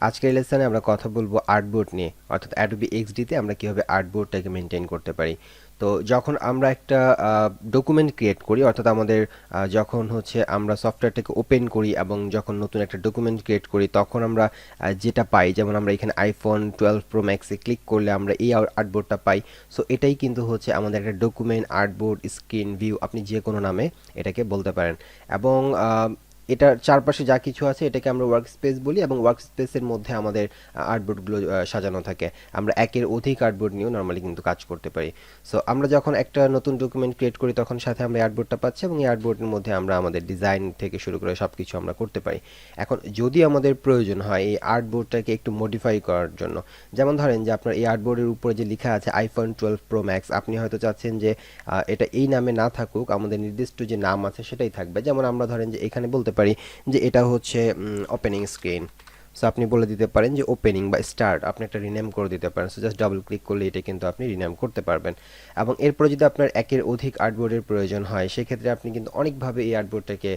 আজকের লেসনে আমরা কথা বলবো আর্টবোর্ড নিয়ে, অর্থাৎ অ্যাডোবি এক্সডিতে আমরা কিভাবে আর্টবোর্ডটাকে মেনটেন করতে পারি। তো যখন আমরা একটা ডকুমেন্ট ক্রিয়েট করি, অর্থাৎ আমাদের যখন হচ্ছে আমরা সফটওয়্যারটাকে ওপেন করি এবং যখন নতুন একটা ডকুমেন্ট ক্রিয়েট করি, তখন আমরা যেটা পাই, যেমন আমরা এখানে আইফোন 12 প্রো ম্যাক্সে ক্লিক করলে আমরা এই আর্টবোর্ডটা পাই। সো এটাই কিন্তু হচ্ছে আমাদের একটা ডকুমেন্ট, আর্টবোর্ড, স্ক্রিন, ভিউ, আপনি যে কোনো নামে এটাকে বলতে পারেন। এবং এটার চারপাশে যা কিছু আছে এটাকে আমরা ওয়ার্ক স্পেস বলি, এবং ওয়ার্ক স্পেসের মধ্যে আমাদের আর্টবোর্ডগুলো সাজানো থাকে। আমরা একের অধিক আর্টবোর্ড নিয়েও নর্মালি কিন্তু কাজ করতে পারি। সো আমরা যখন একটা নতুন ডকুমেন্ট ক্রিয়েট করি তখন সাথে আমরা আর্টবোর্ডটা পাচ্ছি, এবং এই আর্টবোর্ডের মধ্যে আমরা আমাদের ডিজাইন থেকে শুরু করে সব কিছু আমরা করতে পারি। এখন যদি আমাদের প্রয়োজন হয় এই আর্টবোর্ডটাকে একটু মডিফাই করার জন্য, যেমন ধরেন যে আপনার এই আর্টবোর্ডের উপরে যে লেখা আছে আইফোন 12 প্রো ম্যাক্স, আপনি হয়তো চাচ্ছেন যে এটা এই নামে না থাকুক, আমাদের নির্দিষ্ট যে নাম আছে সেটাই থাকবে। যেমন আমরা ধরেন যে এখানে বলতে পারি যে এটা হচ্ছে ওপেনিং স্ক্রিন। সো আপনি বলে দিতে পারেন যে ওপেনিং বা স্টার্ট, আপনি একটা রিনেম করে দিতে পারেন। সো জাস্ট ডাবল ক্লিক করলে এটা কিন্তু আপনি রিনেম করতে পারবেন। এবং এরপরে যদি আপনার একের অধিক আর্টবোর্ডের প্রয়োজন হয়, সেক্ষেত্রে আপনি কিন্তু অনেকভাবে এই আর্টবোর্ডটাকে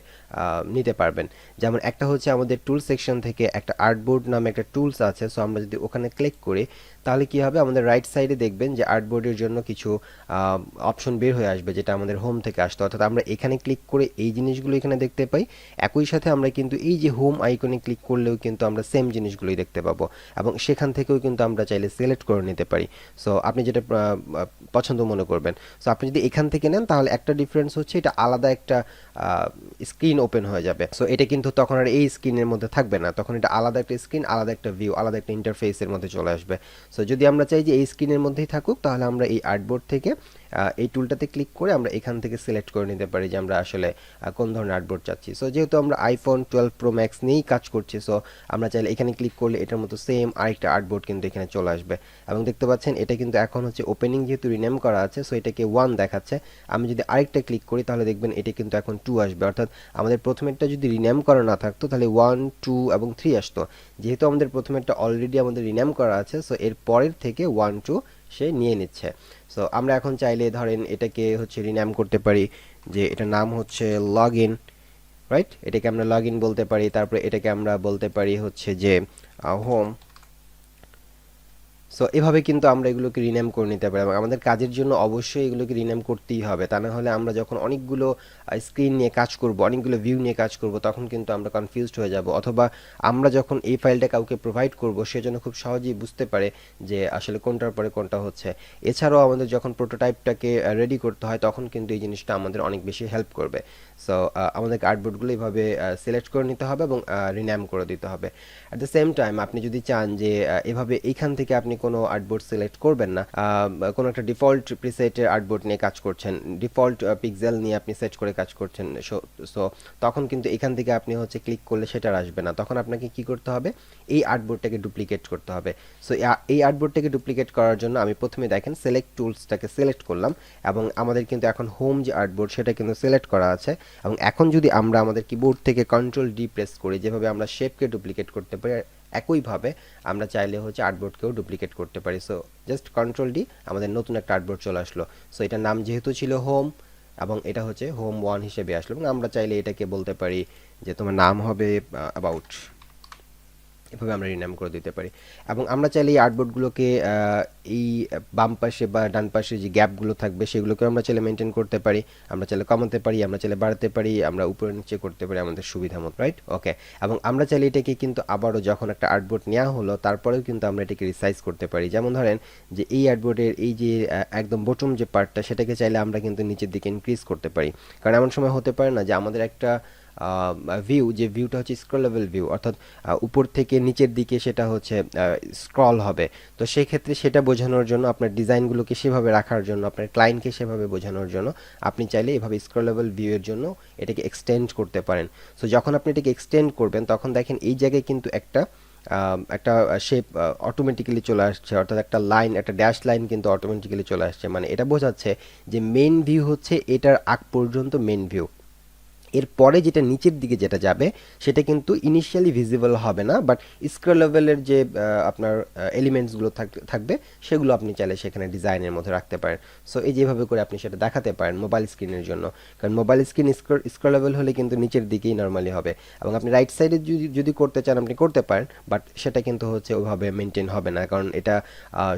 নিতে পারবেন। যেমন একটা হচ্ছে আমাদের টুল সেকশন থেকে একটা আর্টবোর্ড নামে একটা টুলস আছে। সো আমরা যদি ওখানে ক্লিক করি তাহলে কি হবে, আমাদের রাইট সাইডে দেখবেন যে আর্টবোর্ডের জন্য কিছু অপশন বের হয়ে আসবে, যেটা আমাদের হোম থেকে আসতো। অর্থাৎ আমরা এখানে ক্লিক করে এই জিনিসগুলো এখানে দেখতে পাই। একই সাথে আমরা কিন্তু এই যে হোম আইকনে ক্লিক করলেও কিন্তু আমরা সেম জিনিসগুলোই দেখতে পাবো, এবং সেখান থেকেও কিন্তু আমরা চাইলে সিলেক্ট করে নিতে পারি। সো আপনি যেটা পছন্দ মনে করবেন। সো আপনি যদি এখান থেকে নেন তাহলে একটা ডিফারেন্স হচ্ছে এটা আলাদা একটা স্ক্রিন ওপেন হয়ে যাবে। সো এটা কিন্তু তখন আর এই স্ক্রিনের মধ্যে থাকবে না, তখন এটা আলাদা একটা স্ক্রিন, আলাদা একটা ভিউ, আলাদা একটা ইন্টারফেসের মধ্যে চলে আসবে। সো যদি আমরা চাই যে এই স্ক্রিনের মধ্যেই থাকুক, তাহলে আমরা এই আর্টবোর্ড থেকে এই টুলটাতে ক্লিক করে আমরা এখান থেকে সিলেক্ট করে নিতে পারি যে আমরা আসলে কোন ধরনের আর্টবোর্ড চাচ্ছি। সো যেহেতু আমরা আইফোন 12 প্রো ম্যাক্স নিয়েই কাজ করছি, সো আমরা চাইলে এখানে ক্লিক করলে এটার মতো সেম আরেকটা আর্টবোর্ড কিন্তু এখানে চলে আসবে। এবং দেখতে পাচ্ছেন এটা কিন্তু এখন হচ্ছে ওপেনিং, যেহেতু রিনেম করা আছে সো এটাকে 1 দেখাচ্ছে। আমি যদি আরেকটা ক্লিক করি তাহলে দেখবেন এটা কিন্তু এখন 2 আসবে। অর্থাৎ আমাদের প্রথমেরটা যদি রিনেম করা না থাকতো তাহলে 1, 2 এবং 3 আসতো। যেহেতু আমাদের প্রথমেরটা অলরেডি আমাদের রিনেম করা আছে, সো এর পরের থেকে 1, 2 সে নিয়ে নিচ্ছে। সো আমরা এখন চাইলে ধরেন এটাকে হচ্ছে রিনাম করতে পারি, যে এটার নাম হচ্ছে লগ ইন, রাইট? এটাকে আমরা লগ ইন বলতে পারি। তারপরে এটাকে আমরা বলতে পারি হচ্ছে যে হোম। সো এভাবে কিন্তু আমরা এগুলোকে রিনেম করে নিতে পারি, এবং আমাদের কাজের জন্য অবশ্যই এগুলোকে রিনেম করতেই হবে। তা না হলে আমরা যখন অনেকগুলো স্ক্রিন নিয়ে কাজ করব, অনেকগুলো ভিউ নিয়ে কাজ করব, তখন কিন্তু আমরা কনফিউজড হয়ে যাব। অথবা আমরা যখন এই ফাইলটা কাউকে প্রোভাইড করব, সে যেন খুব সহজেই বুঝতে পারে যে আসলে কোনটার পরে কোনটা হচ্ছে। এছাড়াও আমাদের যখন প্রোটোটাইপটাকে রেডি করতে হয়, তখন কিন্তু এই জিনিসটা আমাদের অনেক বেশি হেল্প করবে। সো আমাদের আর্টবোর্ডগুলো এইভাবে সিলেক্ট করে নিতে হবে এবং রিনেম করে দিতে হবে। অ্যাট দ্য সেম টাইম আপনি যদি চান যে এভাবে এইখান থেকে আপনি কোনো আর্টবোর্ড সিলেক্ট করবেন না, কোনো একটা ডিফল্ট প্রিসেটের আর্টবোর্ড নিয়ে কাজ করছেন, ডিফল্ট পিক্সেল নিয়ে আপনি সেট করে কাজ করছেন, সো তখন কিন্তু এখান থেকে আপনি হচ্ছে ক্লিক করলে সেটা আর আসবে না। তখন আপনাকে কি করতে হবে, এই আর্টবোর্ডটাকে ডুপ্লিকেট করতে হবে। সো এই আর্টবোর্ডটাকে ডুপ্লিকেট করার জন্য আমি প্রথমে দেখেন সিলেক্ট টুলসটাকে সিলেক্ট করলাম, এবং আমাদের কিন্তু এখন হোম যে আর্টবোর্ড সেটা কিন্তু সিলেক্ট করা আছে। এবং এখন যদি আমরা আমাদের কিবোর্ড থেকে কন্ট্রোল ডি প্রেস করি, যেভাবে আমরা শেপকে ডুপ্লিকেট করতে পারি, একইভাবে আমরা চাইলে হচ্ছে আর্টবোর্ডকেও ডুপ্লিকেট করতে পারি। সো জাস্ট কন্ট্রোল ডি, আমাদের নতুন একটা আর্টবোর্ড চলে আসলো। সো এটার নাম যেহেতু ছিল হোম, এবং এটা হচ্ছে হোম 1 হিসেবে আসলো, এবং আমরা চাইলে এটাকে বলতে পারি যে তোমার নাম হবে অ্যাবাউট। এভাবে আমরা রিনেম করে দিতে পারি। এবং আমরা চাইলে এই আর্টবোর্ডগুলোকে এই বাম পাশে বা ডান পাশে যে গ্যাপগুলো থাকবে সেগুলোকে আমরা চাইলে মেনটেন করতে পারি, আমরা চাইলে কমাতে পারি, আমরা চাইলে বাড়াতে পারি, আমরা উপরে নিচে করতে পারি আমাদের সুবিধা মতো, রাইট? ওকে। এবং আমরা চাইলে এটাকে কিন্তু আবারও যখন একটা আর্টবোর্ড নেওয়া হলো তারপরেও কিন্তু আমরা এটাকে রিসাইজ করতে পারি। যেমন ধরেন যে এই আর্টবোর্ডের এই যে একদম বটম যে পার্টটা, সেটাকে চাইলে আমরা কিন্তু নিচের দিকে ইনক্রিজ করতে পারি। কারণ এমন সময় হতে পারে না যে আমাদের একটা ভিউ, যে ভিউটা হচ্ছে স্ক্রলেবল ভিউ, অর্থাৎ উপর থেকে নিচের দিকে সেটা হচ্ছে স্ক্রল হবে। তো সেই ক্ষেত্রে সেটা বোঝানোর জন্য, আপনার ডিজাইনগুলোকে সেভাবে রাখার জন্য, আপনার ক্লায়েন্টকে সেভাবে বোঝানোর জন্য আপনি চাইলে এভাবে স্ক্রলেবল ভিউ এর জন্য এটাকে এক্সটেন্ড করতে পারেন। সো যখন আপনি এটাকে এক্সটেন্ড করবেন তখন দেখেন এই জায়গায় কিন্তু একটা শেপ অটোমেটিক্যালি চলে আসছে, অর্থাৎ একটা লাইন, একটা ড্যাশ লাইন কিন্তু অটোমেটিক্যালি চলে আসছে। মানে এটা বোঝাচ্ছে যে মেইন ভিউ হচ্ছে এটার আগ পর্যন্ত মেইন ভিউ, এরপরে যেটা নিচের দিকে যেটা যাবে সেটা কিন্তু ইনিশিয়ালি ভিজিবল হবে না, বাট স্ক্রলেবলের যে আপনার এলিমেন্টসগুলো থাকবে সেগুলো আপনি চাইলে সেখানে ডিজাইনের মধ্যে রাখতে পারেন। সো এই যেভাবে করে আপনি সেটা দেখাতে পারেন মোবাইল স্ক্রিনের জন্য, কারণ মোবাইল স্ক্রিন স্ক্রলেবল হলে কিন্তু নিচের দিকেই নর্মালি হবে, এবং আপনি রাইট সাইডে যদি করতে চান আপনি করতে পারেন, বাট সেটা কিন্তু হচ্ছে ওইভাবে মেনটেন হবে না, কারণ এটা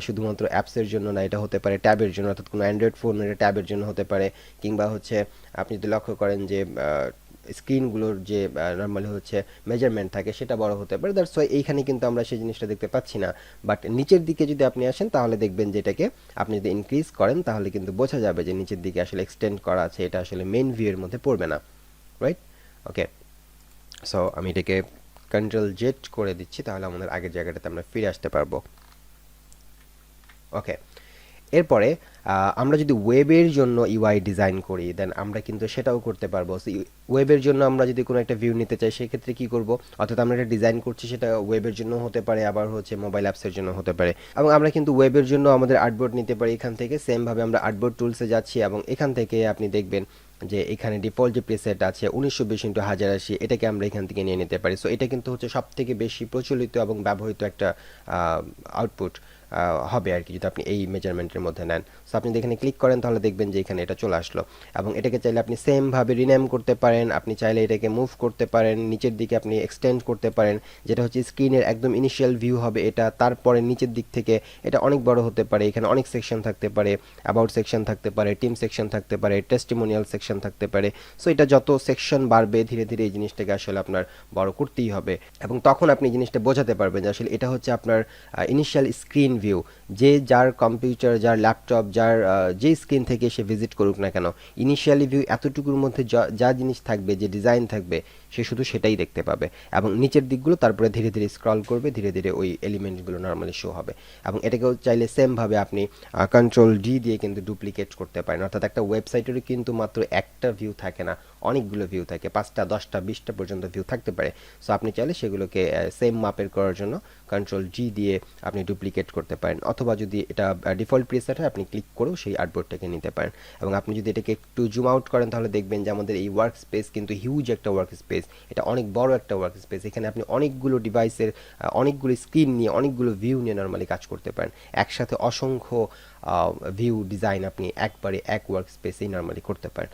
শুধুমাত্র অ্যাপসের জন্য না, এটা হতে পারে ট্যাবের জন্য, অর্থাৎ কোনো অ্যান্ড্রয়েড ফোন এটা ট্যাবের জন্য হতে পারে, কিংবা হচ্ছে আপনি যদি লক্ষ্য করেন যে স্ক্রিনগুলোর যে নর্মালি হচ্ছে মেজারমেন্ট থাকে সেটা বড় হতে পারে, দ্যাটস ওয়াই এইখানে কিন্তু আমরা সেই জিনিসটা দেখতে পাচ্ছি না। বাট নিচের দিকে যদি আপনি আসেন তাহলে দেখবেন যে এটাকে আপনি যদি ইনক্রিজ করেন তাহলে কিন্তু বোঝা যাবে যে নিচের দিকে আসলে এক্সটেন্ড করা আছে, এটা আসলে মেইন ভিউ এর মধ্যে পড়বে না, রাইট? ওকে, সো আমি এটাকে কন্ট্রোল জেড করে দিচ্ছি, তাহলে আমাদের আগের জায়গাটাতে আমরা ফিরে আসতে পারবো। ওকে, এরপরে আমরা যদি ওয়েবের জন্য ইউআই ডিজাইন করি দেন আমরা কিন্তু সেটাও করতে পারবো। ওয়েবের জন্য আমরা যদি কোনো একটা ভিউ নিতে চাই সেক্ষেত্রে কি করব, অর্থাৎ আমরা একটা ডিজাইন করছি সেটা ওয়েবের জন্য হতে পারে, আবার হচ্ছে মোবাইল অ্যাপসের জন্য হতে পারে, এবং আমরা কিন্তু ওয়েবের জন্য আমাদের আর্টবোর্ড নিতে পারি। এখান থেকে সেমভাবে আমরা আর্টবোর্ড টুলসে যাচ্ছি এবং এখান থেকে আপনি দেখবেন যে এখানে ডিফল্ট যে প্রিসেট আছে 1920x1080, এটাকে আমরা এখান থেকে নিয়ে নিতে পারি। সো এটা কিন্তু হচ্ছে সব থেকে বেশি প্রচলিত এবং ব্যবহৃত একটা আউটপুট হবে আর কি, যদি আপনি এই মেজারমেন্টের মধ্যে নেন। সো আপনি এখানে ক্লিক করেন তাহলে দেখবেন যে এখানে এটা চলে আসলো, এবং এটাকে চাইলে আপনি সেমভাবে রিনেম করতে পারেন, আপনি চাইলে এটাকে মুভ করতে পারেন, নিচের দিকে আপনি এক্সটেন্ড করতে পারেন, যেটা হচ্ছে স্ক্রিনের একদম ইনিশিয়াল ভিউ হবে এটা, তারপরে নিচের দিক থেকে এটা অনেক বড় হতে পারে, এখানে অনেক সেকশন থাকতে পারে, অ্যাবাউট সেকশন থাকতে পারে, টিম সেকশন থাকতে পারে, টেস্টিমোনিয়াল সেকশন থাকতে পারে। সো এটা যত সেকশন বাড়বে ধীরে ধীরে এই জিনিসটাকে আসলে আপনার বড় করতেই হবে, এবং তখন আপনি জিনিসটা বোঝাতে পারবেন যে আসলে এটা হচ্ছে আপনার ইনিশিয়াল স্ক্রিন ভিউ। যে যার কম্পিউটার, যার ল্যাপটপ, যার যে স্ক্রিন থেকে সে ভিজিট করুক না কেন, ইনিশিয়ালি ভিউ এতটুকুর মধ্যে যা জিনিস থাকবে, যে ডিজাইন থাকবে, সে শুধু সেটাই দেখতে পাবে, এবং নিচের দিকগুলো তারপরে ধীরে ধীরে স্ক্রল করবে, ধীরে ধীরে ওই এলিমেন্টসগুলো নর্মালি শো হবে। এবং এটাকেও চাইলে সেমভাবে আপনি কন্ট্রোল ডি দিয়ে কিন্তু ডুপ্লিকেট করতে পারেন, অর্থাৎ একটা ওয়েবসাইটেরও কিন্তু মাত্র একটা ভিউ থাকে না, অনেকগুলো ভিউ থাকে, 5টা 10টা 20টা পর্যন্ত ভিউ থাকতে পারে। সো আপনি চাইলে সেগুলোকে সেম মাপের করার জন্য কন্ট্রোল জি দিয়ে আপনি ডুপ্লিকেট করতে পারেন, অথবা যদি এটা ডিফল্ট প্রিসেট হয় আপনি ক্লিক করেও সেই আর্টবোর্ডটাকে নিতে পারেন। এবং আপনি যদি এটাকে একটু জুম আউট করেন তাহলে দেখবেন যে আমাদের এই ওয়ার্ক স্পেস কিন্তু হিউজ একটা ওয়ার্ক স্পেস, এটা অনেক বড় একটা ওয়ার্ক স্পেস, এখানে আপনি অনেকগুলো ডিভাইসের অনেকগুলো স্ক্রিন নিয়ে অনেকগুলো ভিউ নিয়ে নর্মালি কাজ করতে পারেন, একসাথে অসংখ্য ভিউ ডিজাইন আপনি একবারে এক ওয়ার্ক স্পেসেই নর্মালি করতে পারেন।